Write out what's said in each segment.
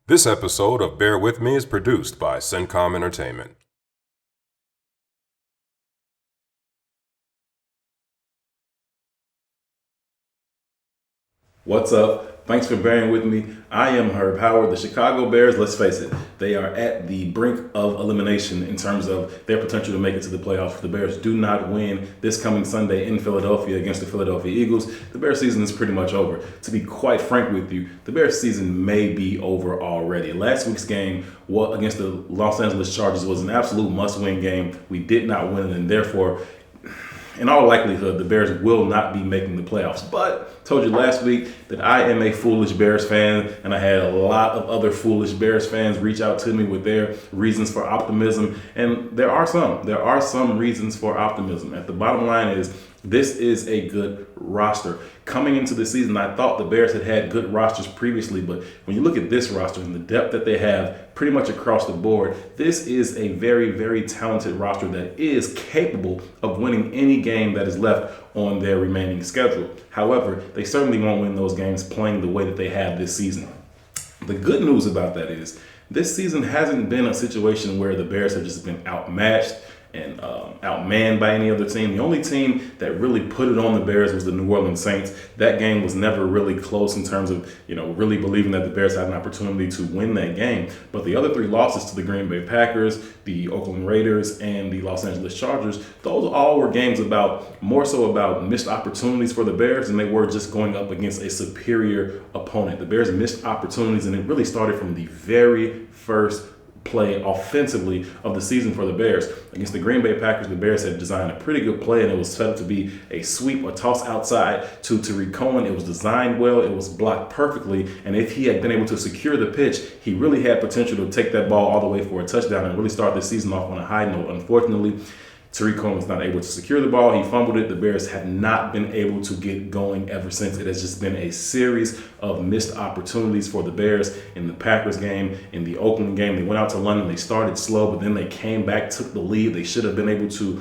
This episode of Bear With Me is produced by CENTCOM Entertainment. What's up? Thanks for bearing with me. I am Herb Howard. The Chicago Bears, let's face it, they are at the brink of elimination in terms of their potential to make it to the playoffs. If the Bears do not win this coming Sunday in Philadelphia against the Philadelphia Eagles, the Bears season is pretty much over. To be quite frank with you, the Bears season may be over already. Last week's game against the Los Angeles Chargers was an absolute must-win game. We did not win it, and therefore, in all likelihood, the Bears will not be making the playoffs. But told you last week that I am a foolish Bears fan, and I had a lot of other foolish Bears fans reach out to me with their reasons for optimism. And there are some reasons for optimism. At the bottom line is, this is a good roster. Coming into the season, I thought the Bears had good rosters previously, but when you look at this roster and the depth that they have pretty much across the board, this is a very, very talented roster that is capable of winning any game that is left on their remaining schedule. However, they certainly won't win those games playing the way that they have this season. The good news about that is this season hasn't been a situation where the Bears have just been outmatched and outmanned by any other team. The only team that really put it on the Bears was the New Orleans Saints. That game was never really close in terms of, really believing that the Bears had an opportunity to win that game. But the other three losses to the Green Bay Packers, the Oakland Raiders, and the Los Angeles Chargers, those all were games more so about missed opportunities for the Bears than they were just going up against a superior opponent. The Bears missed opportunities, and it really started from the very first play offensively of the season for the Bears. Against the Green Bay Packers, the Bears had designed a pretty good play, and it was set up to be a sweep, a toss outside to Tariq Cohen. It was designed well, it was blocked perfectly, and if he had been able to secure the pitch, he really had potential to take that ball all the way for a touchdown and really start the season off on a high note. Unfortunately, Tariq Cohen was not able to secure the ball. He fumbled it. The Bears have not been able to get going ever since. It has just been a series of missed opportunities for the Bears in the Packers game, in the Oakland game. They went out to London. They started slow, but then they came back, took the lead. They should have been able to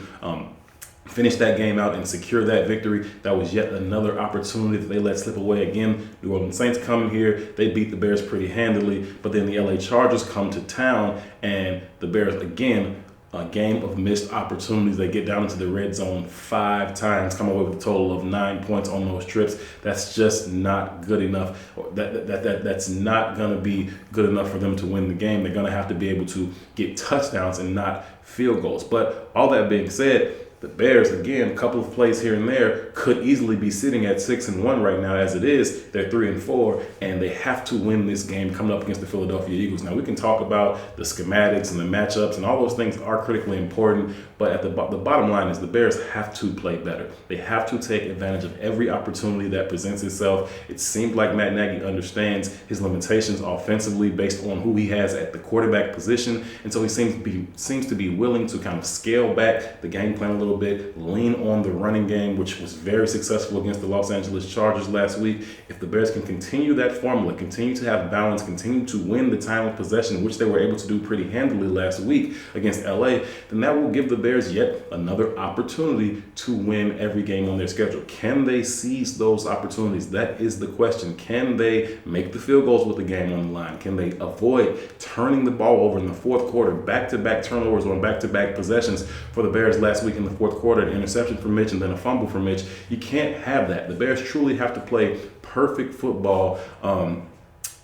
finish that game out and secure that victory. That was yet another opportunity that they let slip away again. New Orleans Saints come here. They beat the Bears pretty handily, but then the LA Chargers come to town, and the Bears again, a game of missed opportunities. They get down into the red zone 5 times, come away with a total of 9 points on those trips. That's just not good enough. That's not going to be good enough for them to win the game. They're going to have to be able to get touchdowns and not field goals. But all that being said, the Bears, again, a couple of plays here and there, could easily be sitting at 6-1 right now. As it is, they're 3-4, and they have to win this game coming up against the Philadelphia Eagles. Now, we can talk about the schematics and the matchups, and all those things are critically important, but at the bottom line is the Bears have to play better. They have to take advantage of every opportunity that presents itself. It seems like Matt Nagy understands his limitations offensively based on who he has at the quarterback position, and so he seems to be willing to kind of scale back the game plan a little bit, lean on the running game, which was very successful against the Los Angeles Chargers last week. If the Bears can continue that formula, continue to have balance, continue to win the time of possession, which they were able to do pretty handily last week against LA, then that will give the Bears yet another opportunity to win every game on their schedule. Can they seize those opportunities? That is the question. Can they make the field goals with the game on the line? Can they avoid turning the ball over in the fourth quarter? Back-to-back turnovers on back-to-back possessions for the Bears last week in the fourth quarter, an interception from Mitch and then a fumble from Mitch. You can't have that. The Bears truly have to play perfect football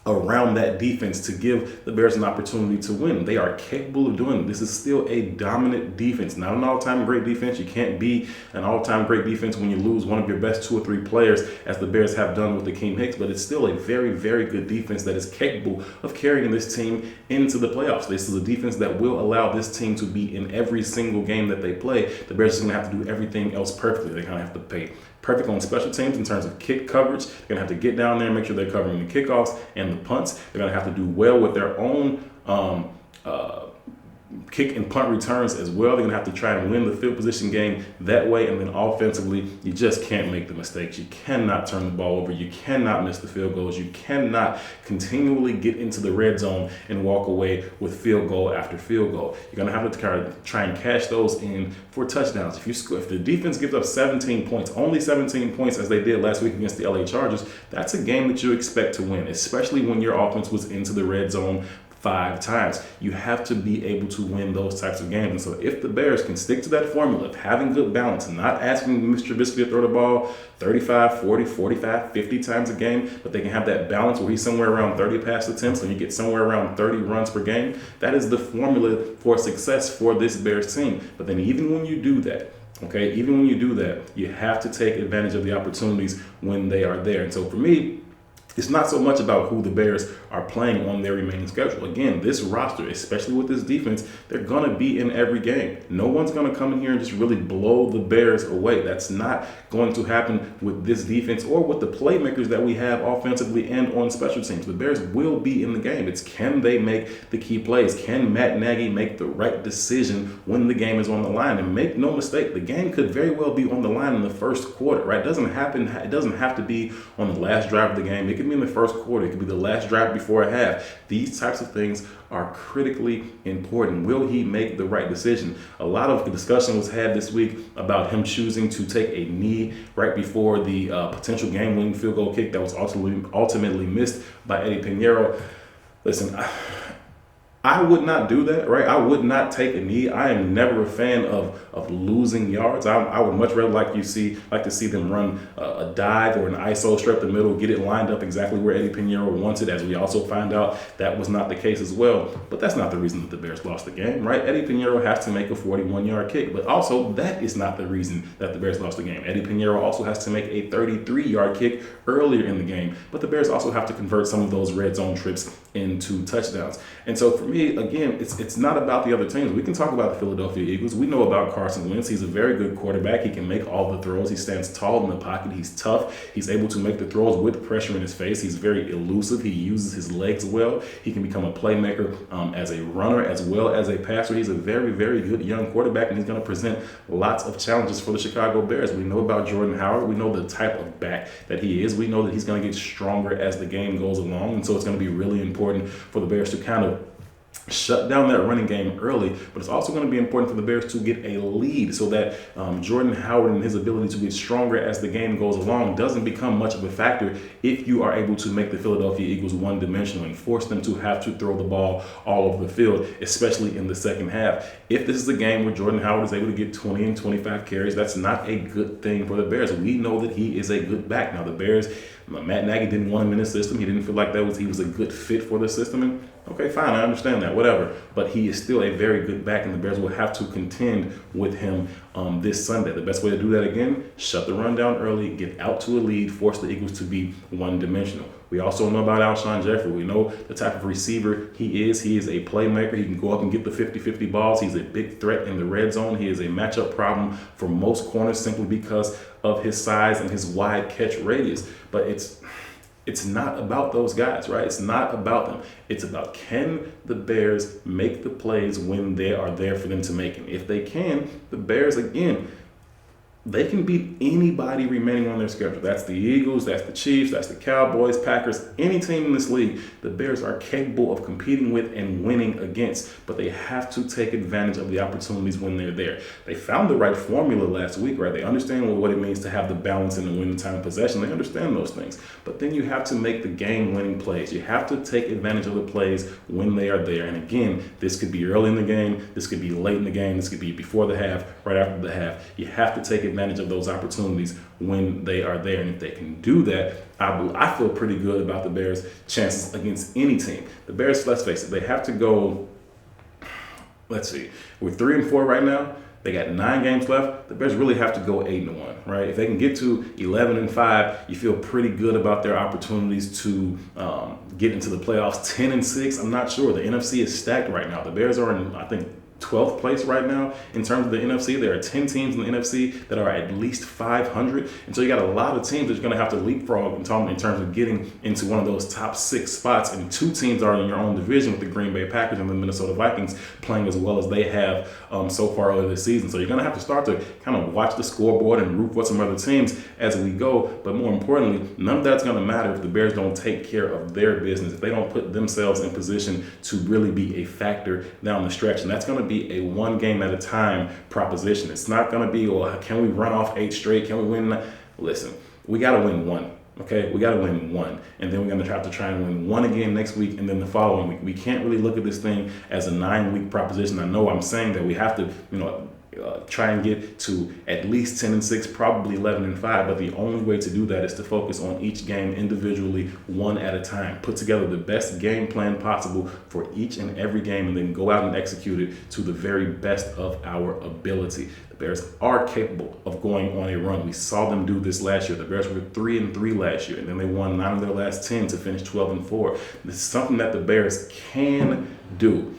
around that defense to give the Bears an opportunity to win. They are capable of doing it. This is still a dominant defense, not an all-time great defense. You can't be an all-time great defense when you lose one of your best 2 or 3 players, as the Bears have done with Akiem Hicks, but it's still a very, very good defense that is capable of carrying this team into the playoffs. This is a defense that will allow this team to be in every single game that they play. The Bears are going to have to do everything else perfectly. They're going to have to pay perfect on special teams in terms of kick coverage. They're going to have to get down there and make sure they're covering the kickoffs and the punts. They're going to have to do well with their own kick and punt returns as well. They're going to have to try and win the field position game that way. And then offensively, you just can't make the mistakes. You cannot turn the ball over. You cannot miss the field goals. You cannot continually get into the red zone and walk away with field goal after field goal. You're going to have to try and cash those in for touchdowns. If the defense gives up 17 points, only 17 points as they did last week against the LA Chargers, that's a game that you expect to win, especially when your offense was into the red zone 5 times. You have to be able to win those types of games. And so if the Bears can stick to that formula of having good balance and not asking Mr. Trubisky to throw the ball 35, 40, 45, 50 times a game, but they can have that balance where he's somewhere around 30 pass attempts and you get somewhere around 30 runs per game, that is the formula for success for this Bears team. But then even when you do that, you have to take advantage of the opportunities when they are there. And so for me, it's not so much about who the Bears are playing on their remaining schedule. Again, this roster, especially with this defense, they're going to be in every game. No one's going to come in here and just really blow the Bears away. That's not going to happen with this defense or with the playmakers that we have offensively and on special teams. The Bears will be in the game. It's can they make the key plays? Can Matt Nagy make the right decision when the game is on the line? And make no mistake, the game could very well be on the line in the first quarter, right? It doesn't have to be on the last drive of the game. It could be in the first quarter. It could be the last drive before a half. These types of things are critically important. Will he make the right decision? A lot of discussion was had this week about him choosing to take a knee right before the potential game-winning field goal kick that was ultimately missed by Eddie Pinheiro. Listen, I would not do that, right? I would not take a knee. I am never a fan of losing yards. I would much rather like to see them run a dive or an ISO straight up the middle, get it lined up exactly where Eddie Pinheiro wants it, as we also find out that was not the case as well. But that's not the reason that the Bears lost the game, right? Eddie Pinheiro has to make a 41-yard kick, but also that is not the reason that the Bears lost the game. Eddie Pinheiro also has to make a 33-yard kick earlier in the game, but the Bears also have to convert some of those red zone trips into touchdowns. And so for me, again, it's not about the other teams. We can talk about the Philadelphia Eagles. We know about Carson Wentz. He's a very good quarterback. He can make all the throws. He stands tall in the pocket. He's tough. He's able to make the throws with pressure in his face. He's very elusive. He uses his legs well. He can become a playmaker as a runner as well as a passer. He's a very, very good young quarterback, and he's going to present lots of challenges for the Chicago Bears. We know about Jordan Howard. We know the type of back that he is. We know that he's going to get stronger as the game goes along, and so it's going to be really important for the Bears to kind of shut down that running game early, but it's also going to be important for the Bears to get a lead so that Jordan Howard and his ability to get stronger as the game goes along doesn't become much of a factor if you are able to make the Philadelphia Eagles one-dimensional and force them to have to throw the ball all over the field, especially in the second half. If this is a game where Jordan Howard is able to get 20 and 25 carries, that's not a good thing for the Bears. We know that he is a good back. Now, the Bears, Matt Nagy didn't want him in the system. He didn't feel like he was a good fit for the system. And okay, fine, I understand that, whatever. But he is still a very good back, and the Bears will have to contend with him this Sunday. The best way to do that, again, shut the run down early, get out to a lead, force the Eagles to be one-dimensional. We also know about Alshon Jeffrey. We know the type of receiver he is. He is a playmaker. He can go up and get the 50-50 balls. He's a big threat in the red zone. He is a matchup problem for most corners simply because of his size and his wide catch radius. But it's not about those guys, right? It's not about them. It's about, can the Bears make the plays when they are there for them to make them? If they can, the Bears, again, they can beat anybody remaining on their schedule. That's the Eagles, that's the Chiefs, that's the Cowboys, Packers, any team in this league, the Bears are capable of competing with and winning against, but they have to take advantage of the opportunities when they're there. They found the right formula last week, right? They understand what it means to have the balance and the winning time of possession. They understand those things, but then you have to make the game-winning plays. You have to take advantage of the plays when they are there. And again, this could be early in the game, this could be late in the game, this could be before the half, right after the half. You have to take advantage of those opportunities when they are there. And if they can do that, I feel pretty good about the Bears' chances against any team. The Bears, let's face it, they have to go, let's see, we're 3-4 right now. They got 9 games left. The Bears really have to go 8-1, right? If they can get to 11-5, you feel pretty good about their opportunities to get into the playoffs. 10-6, I'm not sure. The NFC is stacked right now. The Bears are in, I think, 12th place right now in terms of the NFC. There are 10 teams in the NFC that are at least 500. And so you got a lot of teams that you're going to have to leapfrog in terms of getting into one of those top 6 spots. And 2 teams are in your own division with the Green Bay Packers and the Minnesota Vikings playing as well as they have so far earlier this season. So you're going to have to start to kind of watch the scoreboard and root for some other teams as we go. But more importantly, none of that's going to matter if the Bears don't take care of their business, if they don't put themselves in position to really be a factor down the stretch. And that's going to be a one game at a time proposition. It's not going to be, well, can we run off 8 straight? Can we win? Listen, we got to win one. Okay, we got to win one, and then we're going to have to try and win one again next week, and then the following week. We can't really look at this thing as a 9-week proposition. I know I'm saying that we have to, try and get to at least 10-6, probably 11-5. But the only way to do that is to focus on each game individually, one at a time. Put together the best game plan possible for each and every game, and then go out and execute it to the very best of our ability. The Bears are capable of going on a run. We saw them do this last year. The Bears were 3-3 last year, and then they won 9 of their last 10 to finish 12-4. This is something that the Bears can do.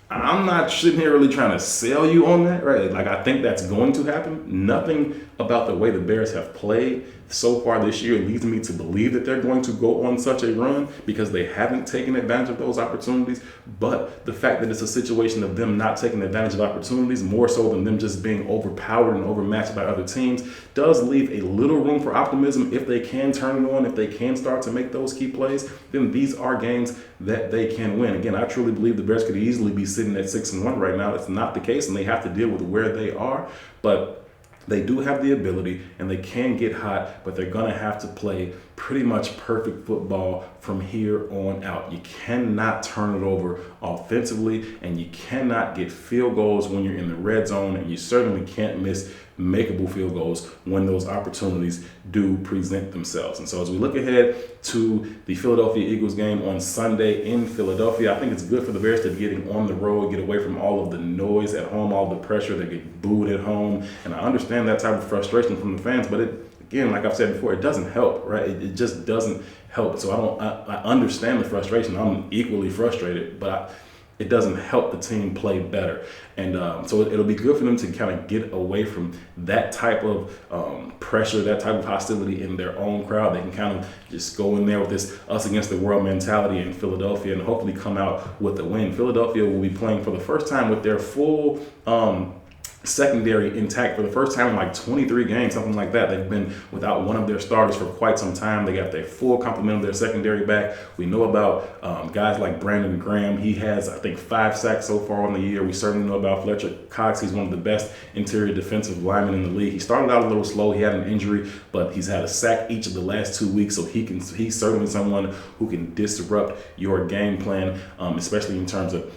I'm not sitting here really trying to sell you on that, right? Like, I think that's going to happen. Nothing about the way the Bears have played so far this year leads me to believe that they're going to go on such a run, because they haven't taken advantage of those opportunities. But the fact that it's a situation of them not taking advantage of opportunities more so than them just being overpowered and overmatched by other teams does leave a little room for optimism. If they can turn it on, if they can start to make those key plays, then these are games that they can win. Again, I truly believe the Bears could easily be sitting at 6-1 right now. It's not the case, and they have to deal with where they are. But they do have the ability, and they can get hot, but they're going to have to play pretty much perfect football from here on out. You cannot turn it over offensively, and you cannot get field goals when you're in the red zone, and you certainly can't miss makeable field goals when those opportunities do present themselves. And so as we look ahead to the Philadelphia Eagles game on Sunday in Philadelphia, I think it's good for the Bears to be getting on the road, get away from all of the noise at home, all the pressure. They get booed at home, and I understand that type of frustration from the fans, but again, like I've said before, it doesn't help, right? It just doesn't help. So I understand the frustration. I'm equally frustrated, but it doesn't help the team play better. And so it'll be good for them to kind of get away from that type of pressure, that type of hostility in their own crowd. They can kind of just go in there with this us against the world mentality in Philadelphia and hopefully come out with a win. Philadelphia will be playing for the first time with their full secondary intact for the first time in like 23 games, something like that. They've been without one of their starters for quite some time. They got their full complement of their secondary back. We know about guys like Brandon Graham. He has, I think, 5 sacks so far on the year. We certainly know about Fletcher Cox. He's one of the best interior defensive linemen in the league. He started out a little slow. He had an injury, but he's had a sack each of the last 2 weeks, so he's certainly someone who can disrupt your game plan, especially in terms of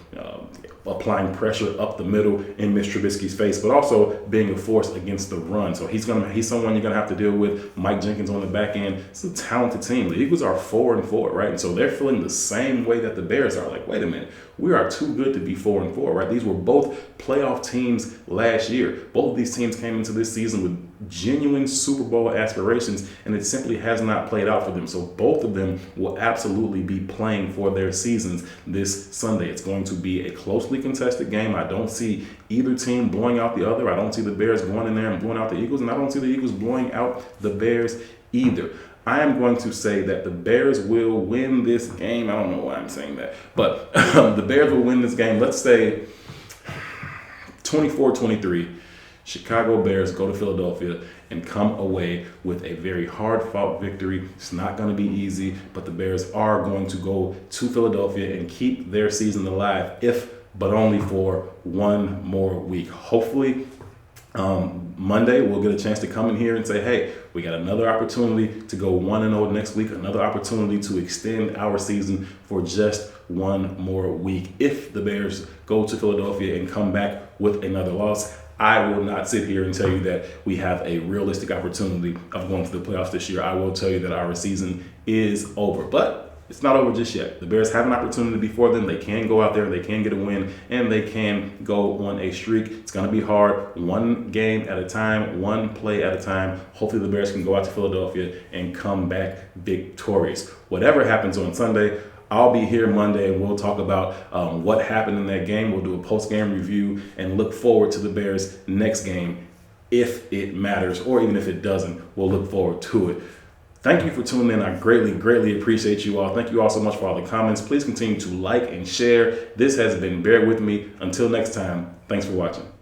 applying pressure up the middle in Mitch Trubisky's face, but also being a force against the run. So he's someone you're gonna have to deal with. Mike Jenkins on the back end. It's a talented team. The Eagles are 4-4, right? And so they're feeling the same way that the Bears are. Like, wait a minute, we are too good to be 4-4, right? These were both playoff teams last year. Both of these teams came into this season with genuine Super Bowl aspirations, and it simply has not played out for them. So both of them will absolutely be playing for their seasons this Sunday. It's going to be a closely contested game. I don't see either team blowing out the other. I don't see the Bears going in there and blowing out the Eagles, and I don't see the Eagles blowing out the Bears either. I am going to say that the Bears will win this game. I don't know why I'm saying that, but the Bears will win this game. Let's say 24-23. Chicago Bears go to Philadelphia and come away with a very hard-fought victory. It's not going to be easy, but the Bears are going to go to Philadelphia and keep their season alive, but only for one more week. Hopefully, Monday we'll get a chance to come in here and say, hey, we got another opportunity to go 1-0 next week, another opportunity to extend our season for just one more week. If the Bears go to Philadelphia and come back with another loss, I will not sit here and tell you that we have a realistic opportunity of going to the playoffs this year. I will tell you that our season is over, but it's not over just yet. The Bears have an opportunity before them. They can go out there, they can get a win, and they can go on a streak. It's going to be hard, one game at a time, one play at a time. Hopefully the Bears can go out to Philadelphia and come back victorious. Whatever happens on Sunday, I'll be here Monday and we'll talk about what happened in that game. We'll do a post-game review and look forward to the Bears' next game if it matters, or even if it doesn't, we'll look forward to it. Thank you for tuning in. I greatly appreciate you all. Thank you all so much for all the comments. Please continue to like and share. This has been Bear With Me. Until next time, thanks for watching.